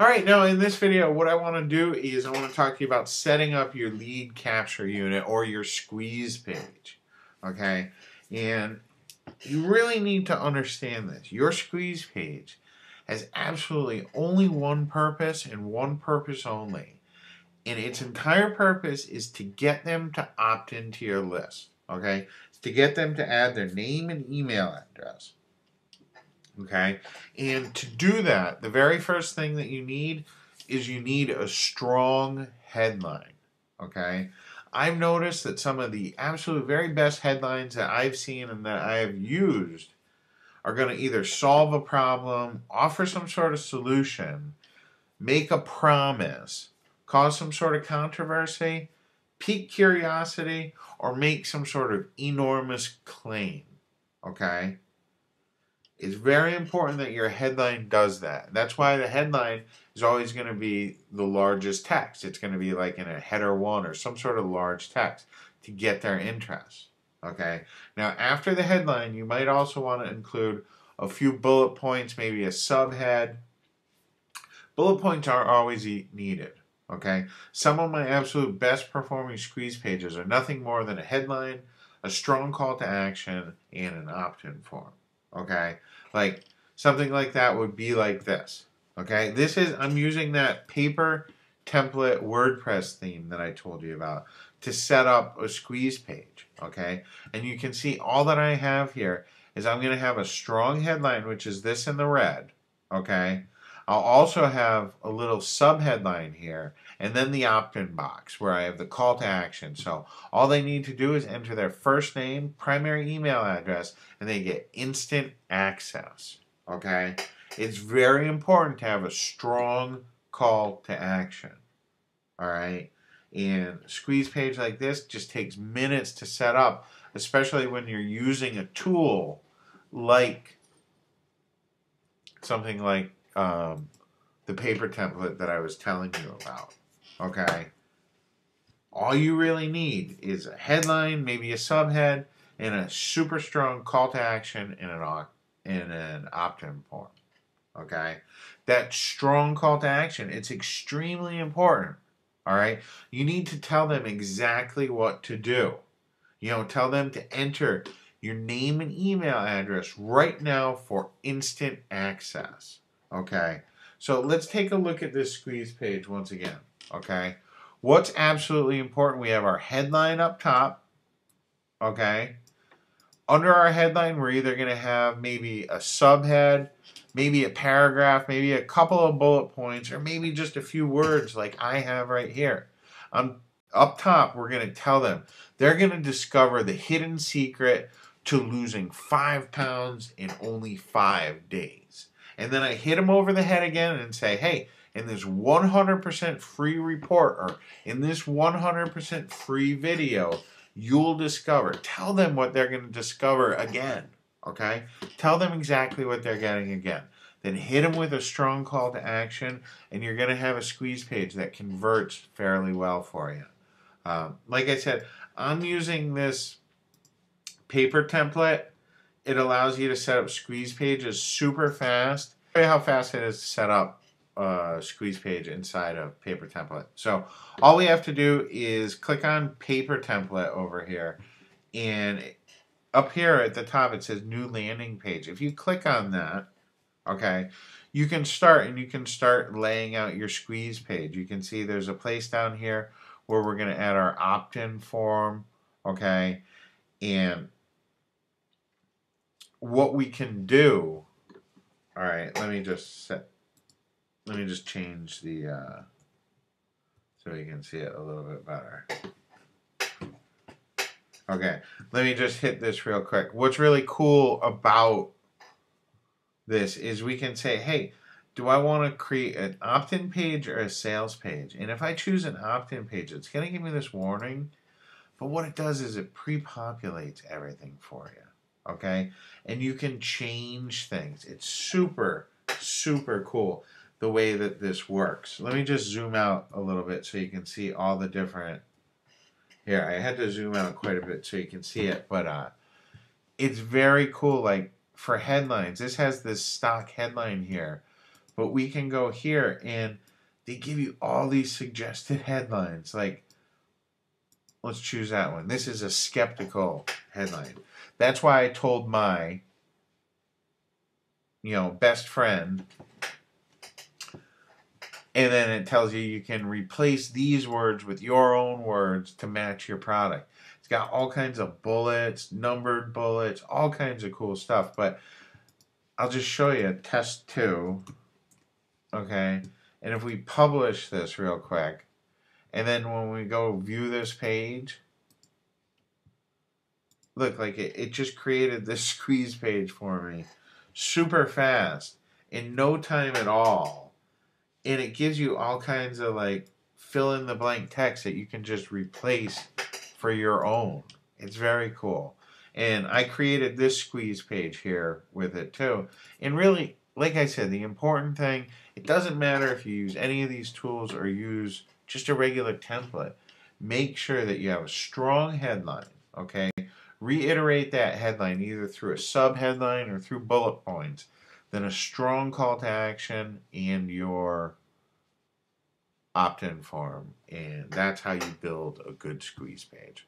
All right, now in this video, what I want to do is I want to talk to you about setting up your lead capture unit or your squeeze page, okay? And you really need to understand this. Your squeeze page has absolutely only one purpose and one purpose only. And its entire purpose is to get them to opt into your list, okay? It's to get them to add their name and email address, okay? And to do that, the very first thing that you need is you need a strong headline, okay? I've noticed that some of the absolute very best headlines that I've seen and that I have used are going to either solve a problem, offer some sort of solution, make a promise, cause some sort of controversy, pique curiosity, or make some sort of enormous claim, okay? It's very important that your headline does that. That's why the headline is always going to be the largest text. It's going to be like in a header 1 or some sort of large text to get their interest. Okay. Now, after the headline, you might also want to include a few bullet points, maybe a subhead. Bullet points aren't always needed. Okay. Some of my absolute best performing squeeze pages are nothing more than a headline, a strong call to action, and an opt-in form. Okay, like something like that would be like this. Okay, I'm using that paper template WordPress theme that I told you about to set up a squeeze page. Okay, and you can see all that I have here is I'm going to have a strong headline, which is this in the red. Okay, I'll also have a little subheadline here, and then the opt-in box where I have the call to action. So all they need to do is enter their first name, primary email address, and they get instant access. Okay? It's very important to have a strong call to action. All right? And a squeeze page like this just takes minutes to set up, especially when you're using a tool like something like the paper template that I was telling you about. Okay? All you really need is a headline, maybe a subhead, and a super strong call to action in an opt-in form. Okay? That strong call to action, it's extremely important. All right? You need to tell them exactly what to do. Tell them to enter your name and email address right now for instant access. Okay? So let's take a look at this squeeze page once again. Okay? What's absolutely important, we have our headline up top. Okay? Under our headline, we're either going to have maybe a subhead, maybe a paragraph, maybe a couple of bullet points, or maybe just a few words like I have right here. Up top, we're going to tell them they're going to discover the hidden secret to losing 5 pounds in only 5 days. And then I hit them over the head again and say, hey, in this 100% free report or in this 100% free video, you'll discover. Tell them what they're going to discover again. Okay? Tell them exactly what they're getting again. Then hit them with a strong call to action, and you're going to have a squeeze page that converts fairly well for you. Like I said, I'm using this paper template. It allows you to set up squeeze pages super fast. I'll show you how fast it is to set up a squeeze page inside of paper template. So all we have to do is click on paper template over here, and up here at the top it says new landing page. If you click on that, okay, you can start laying out your squeeze page. You can see there's a place down here where we're going to add our opt-in form, okay, and what we can do, all right, let me just change the, so you can see it a little bit better. Okay, let me just hit this real quick. What's really cool about this is we can say, hey, do I want to create an opt-in page or a sales page? And if I choose an opt-in page, it's going to give me this warning. But what it does is it pre-populates everything for you. Okay? And you can change things. It's super, super cool the way that this works. Let me just zoom out a little bit so you can see all the different... Here, I had to zoom out quite a bit so you can see it. But it's very cool. Like, for headlines, this has this stock headline here. But we can go here and they give you all these suggested headlines. Like, let's choose that one. This is a skeptical headline. That's why I told my, best friend. And then it tells you can replace these words with your own words to match your product. It's got all kinds of bullets, numbered bullets, all kinds of cool stuff. But I'll just show you test 2. Okay. And if we publish this real quick, and then when we go view this page, look, like it just created this squeeze page for me super fast in no time at all. And it gives you all kinds of like fill in the blank text that you can just replace for your own. It's very cool. And I created this squeeze page here with it too. And really, like I said, the important thing, it doesn't matter if you use any of these tools or use just a regular template. Make sure that you have a strong headline, okay? Reiterate that headline either through a sub-headline or through bullet points. Then a strong call to action and your opt-in form. And that's how you build a good squeeze page.